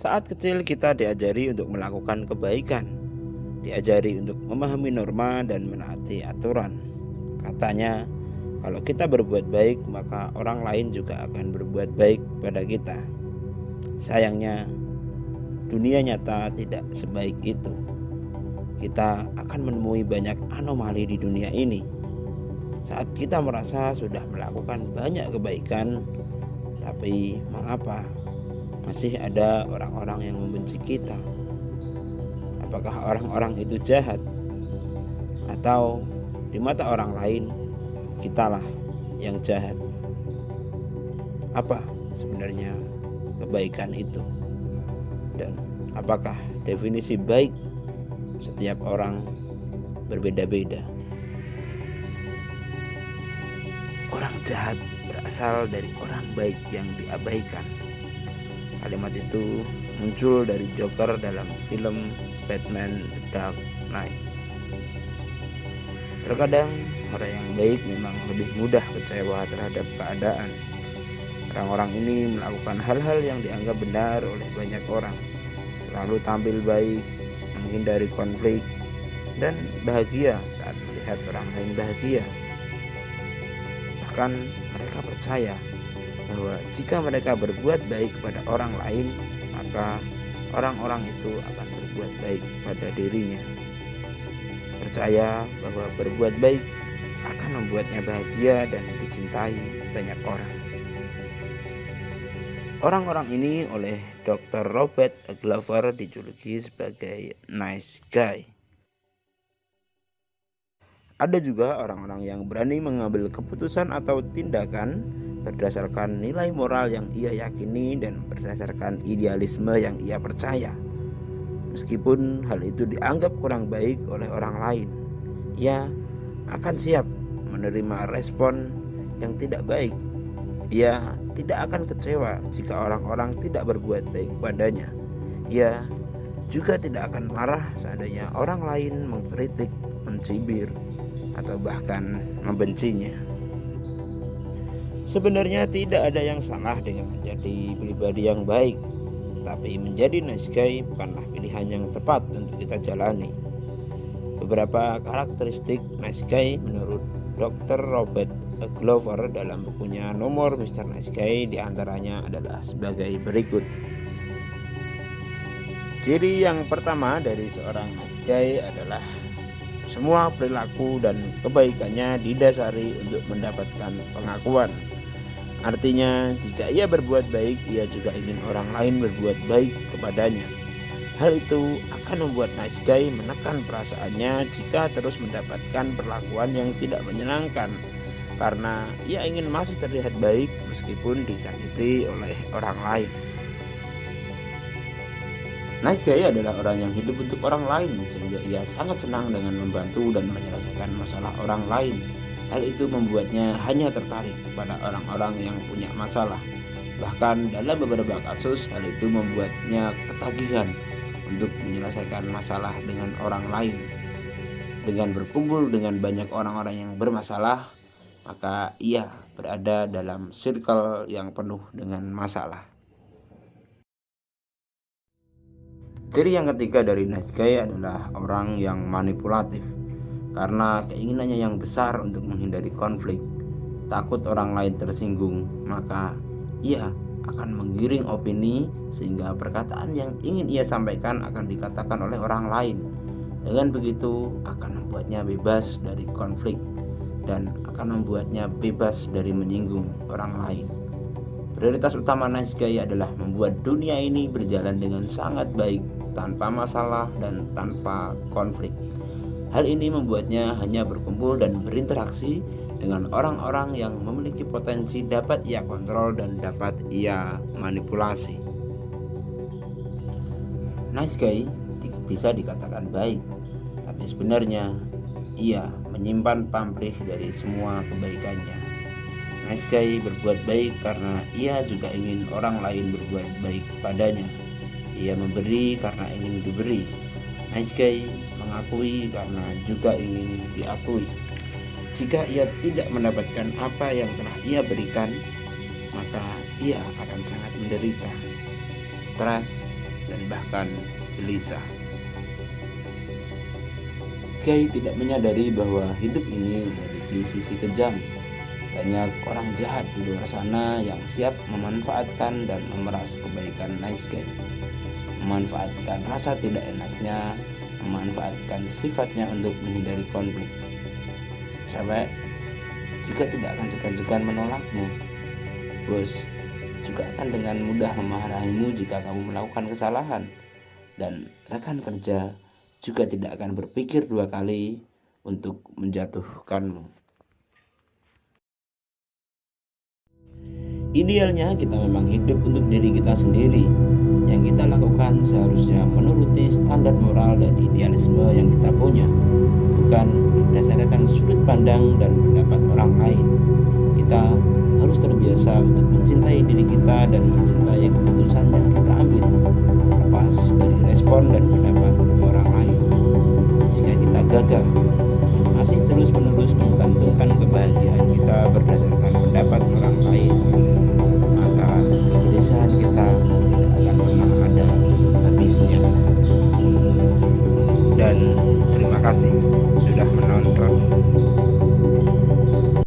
Saat kecil kita diajari untuk melakukan kebaikan, diajari untuk memahami norma dan menaati aturan. Katanya, kalau kita berbuat baik, maka orang lain juga akan berbuat baik pada kita. Sayangnya, dunia nyata tidak sebaik itu. Kita akan menemui banyak anomali di dunia ini. Saat kita merasa sudah melakukan banyak kebaikan, tapi mengapa masih ada orang-orang yang membenci kita? Apakah orang-orang itu jahat? Atau di mata orang lain, kitalah yang jahat? Apa sebenarnya kebaikan itu? Dan apakah definisi baik setiap orang berbeda-beda? Orang jahat berasal dari orang baik yang diabaikan. Kalimat itu muncul dari Joker dalam film Batman The Dark Knight. Terkadang orang yang baik memang lebih mudah kecewa terhadap keadaan. Orang-orang ini melakukan hal-hal yang dianggap benar oleh banyak orang, selalu tampil baik, menghindari konflik, dan bahagia saat melihat orang lain bahagia. Bahkan mereka percaya bahwa jika mereka berbuat baik kepada orang lain, maka orang-orang itu akan berbuat baik pada dirinya. Percaya bahwa berbuat baik akan membuatnya bahagia dan dicintai banyak orang. Orang-orang ini oleh Dr. Robert Glover dijuluki sebagai nice guy. Ada juga orang-orang yang berani mengambil keputusan atau tindakan berdasarkan nilai moral yang ia yakini dan berdasarkan idealisme yang ia percaya. Meskipun hal itu dianggap kurang baik oleh orang lain, ia akan siap menerima respon yang tidak baik. Ia tidak akan kecewa jika orang-orang tidak berbuat baik padanya. Ia juga tidak akan marah seandainya orang lain mengkritik, mencibir, atau bahkan membencinya. Sebenarnya tidak ada yang salah dengan menjadi pribadi yang baik, tapi menjadi nice guy bukanlah pilihan yang tepat untuk kita jalani. Beberapa karakteristik nice guy menurut Dr. Robert Glover dalam bukunya Nomor Mr. Nice Guy diantaranya adalah sebagai berikut. Ciri yang pertama dari seorang nice guy adalah semua perilaku dan kebaikannya didasari untuk mendapatkan pengakuan. Artinya, jika ia berbuat baik, ia juga ingin orang lain berbuat baik kepadanya. Hal itu akan membuat nice guy menekan perasaannya jika terus mendapatkan perlakuan yang tidak menyenangkan, karena ia ingin masih terlihat baik meskipun disakiti oleh orang lain. Nice guy adalah orang yang hidup untuk orang lain, sehingga ia sangat senang dengan membantu dan menyelesaikan masalah orang lain. Hal itu membuatnya hanya tertarik pada orang-orang yang punya masalah. Bahkan dalam beberapa kasus, hal itu membuatnya ketagihan untuk menyelesaikan masalah dengan orang lain. Dengan berkumpul dengan banyak orang-orang yang bermasalah, maka ia berada dalam circle yang penuh dengan masalah. Ciri yang ketiga dari nice guy adalah orang yang manipulatif. Karena keinginannya yang besar untuk menghindari konflik, takut orang lain tersinggung, maka ia akan menggiring opini sehingga perkataan yang ingin ia sampaikan akan dikatakan oleh orang lain. Dengan begitu akan membuatnya bebas dari konflik dan akan membuatnya bebas dari menyinggung orang lain. Prioritas utama nice guy adalah membuat dunia ini berjalan dengan sangat baik, tanpa masalah dan tanpa konflik. Hal ini membuatnya hanya berkumpul dan berinteraksi dengan orang-orang yang memiliki potensi dapat ia kontrol dan dapat ia manipulasi. Nice guy bisa dikatakan baik, tapi sebenarnya ia menyimpan pamrih dari semua kebaikannya. Nice guy berbuat baik karena ia juga ingin orang lain berbuat baik padanya. Ia memberi karena ingin diberi. Nice guy mengakui karena juga ingin diakui. Jika ia tidak mendapatkan apa yang telah ia berikan, maka ia akan sangat menderita, stres, dan bahkan gelisah. Kay tidak menyadari bahwa hidup ini memiliki sisi kejam. Banyak orang jahat di luar sana yang siap memanfaatkan dan memeras kebaikan nice guy, memanfaatkan rasa tidak enaknya, memanfaatkan sifatnya untuk menghindari konflik. Cewek juga tidak akan segan-segan menolakmu. Bos juga akan dengan mudah memarahimu jika kamu melakukan kesalahan. Dan rekan kerja juga tidak akan berpikir dua kali untuk menjatuhkanmu. Idealnya kita memang hidup untuk diri kita sendiri. Yang kita lakukan seharusnya menuruti standar moral dan idealisme yang kita punya, bukan berdasarkan sudut pandang dan pendapat orang lain. Kita harus terbiasa untuk mencintai diri kita dan mencintai keputusan yang kita ambil, terlepas dari respon dan pendapat orang lain. Jika kita gagal,